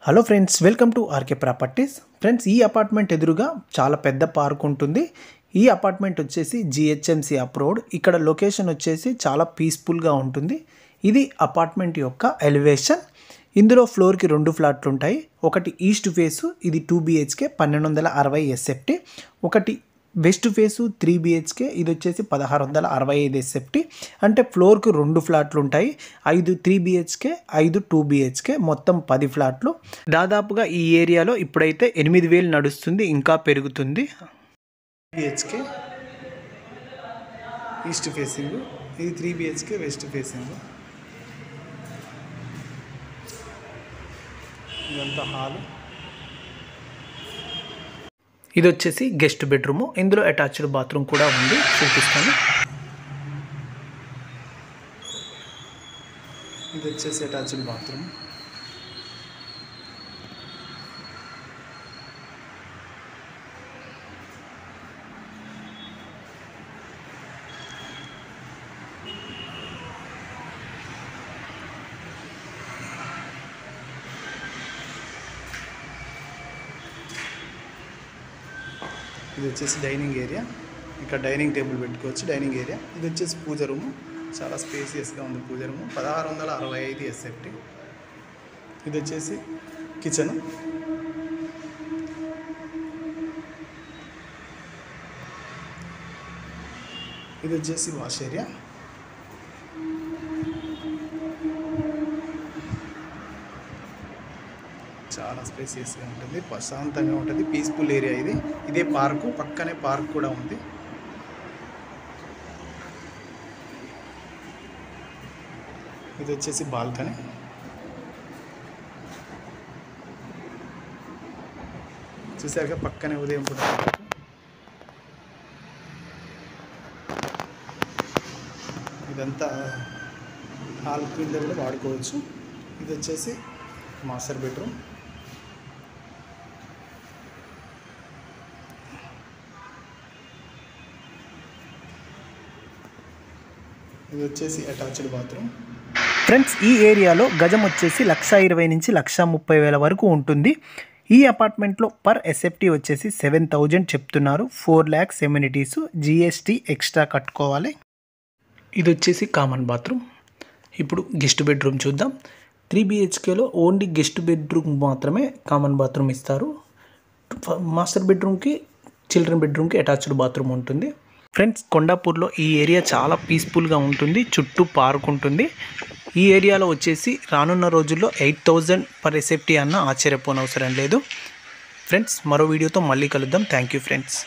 Hello friends, welcome to RK properties. Friends, ఈ apartment ఎదురుగా చాలా పెద్ద పార్క్ ఉంటుంది. ఈ అపార్ట్మెంట్ వచ్చేసి జిహెచ్ఎంసి అప్రూవ్డ్. ఇక్కడ లొకేషన్ వచ్చేసి చాలా పీస్ఫుల్గా ఉంటుంది. ఇది అపార్ట్మెంట్ యొక్క ఎలివేషన్. ఇందులో ఫ్లోర్కి 2 ఫ్లాట్లు ఉంటాయి. ఒకటి ఈస్ట్ ఫేసు, ఇది 2 BHK 1260 SFT. ఒకటి వెస్ట్ ఫేసు 3 BHK, ఇది వచ్చేసి 1665 SFT. అంటే ఫ్లోర్కి 2 ఫ్లాట్లు ఉంటాయి. 5 3 BHK, 5 2 BHK, మొత్తం 10 ఫ్లాట్లు. దాదాపుగా ఈ ఏరియాలో ఇప్పుడైతే 8000 నడుస్తుంది, ఇంకా పెరుగుతుంది. BHK ఈస్ట్ ఫేసింగ్, ఇది 3 BHK వెస్ట్ ఫేసింగ్. ఇదంతా హాల్. ఇది వచ్చేసి గెస్ట్ బెడ్రూము. ఇందులో అటాచ్డ్ బాత్రూమ్ కూడా ఉంది, చూపిస్తాను. ఇది వచ్చేసి అటాచ్డ్ బాత్రూమ్. ఇది వచ్చేసి డైనింగ్ ఏరియా. ఇక్కడ డైనింగ్ టేబుల్ పెట్టుకోవచ్చు. Dining area. ఇది వచ్చేసి పూజ రూము. చాలా స్పేసియస్గా ఉంది పూజ రూము. 1665 SFT. ఇది వచ్చేసి కిచెన్. ఇది వచ్చేసి వాష్ ఏరియా. చాలా స్పేసియస్గా ఉంటుంది, ప్రశాంతంగా ఉంటుంది, పీస్ఫుల్ ఏరియా ఇది. ఇదే పార్కు, పక్కనే పార్క్ కూడా ఉంది. ఇది వచ్చేసి బాల్కనీ. చూసాక పక్కనే ఉదయం పూట ఇదంతా హాల్ కింద కూడా వాడుకోవచ్చు. ఇది వచ్చేసి మాస్టర్ బెడ్రూమ్. ఇది వచ్చేసి అటాచ్డ్ బాత్రూమ్. ఫ్రెండ్స్, ఈ ఏరియాలో గజం వచ్చేసి 1,20,000 నుంచి 1,30,000 వరకు ఉంటుంది. ఈ అపార్ట్మెంట్లో పర్ SFT వచ్చేసి 7,000 చెప్తున్నారు. 4 lakhs ఎమ్యూనిటీస్, GST ఎక్స్ట్రా కట్టుకోవాలి. ఇది వచ్చేసి కామన్ బాత్రూమ్. ఇప్పుడు గెస్ట్ బెడ్రూమ్ చూద్దాం. 3 BHKలో ఓన్లీ గెస్ట్ బెడ్రూమ్ మాత్రమే కామన్ బాత్రూమ్ ఇస్తారు. మాస్టర్ బెడ్రూమ్కి, చిల్డ్రన్ బెడ్రూమ్కి అటాచ్డ్ బాత్రూమ్ ఉంటుంది. ఫ్రెండ్స్, కొండాపూర్లో ఈ ఏరియా చాలా పీస్ఫుల్గా ఉంటుంది. చుట్టూ పార్క్ ఉంటుంది. ఈ ఏరియాలో వచ్చేసి రానున్న రోజుల్లో 8,000 పర్ SFT అన్న ఆశ్చర్యపోనవసరం లేదు. ఫ్రెండ్స్, మరో వీడియోతో మళ్ళీ కలుద్దాం. Thank you friends.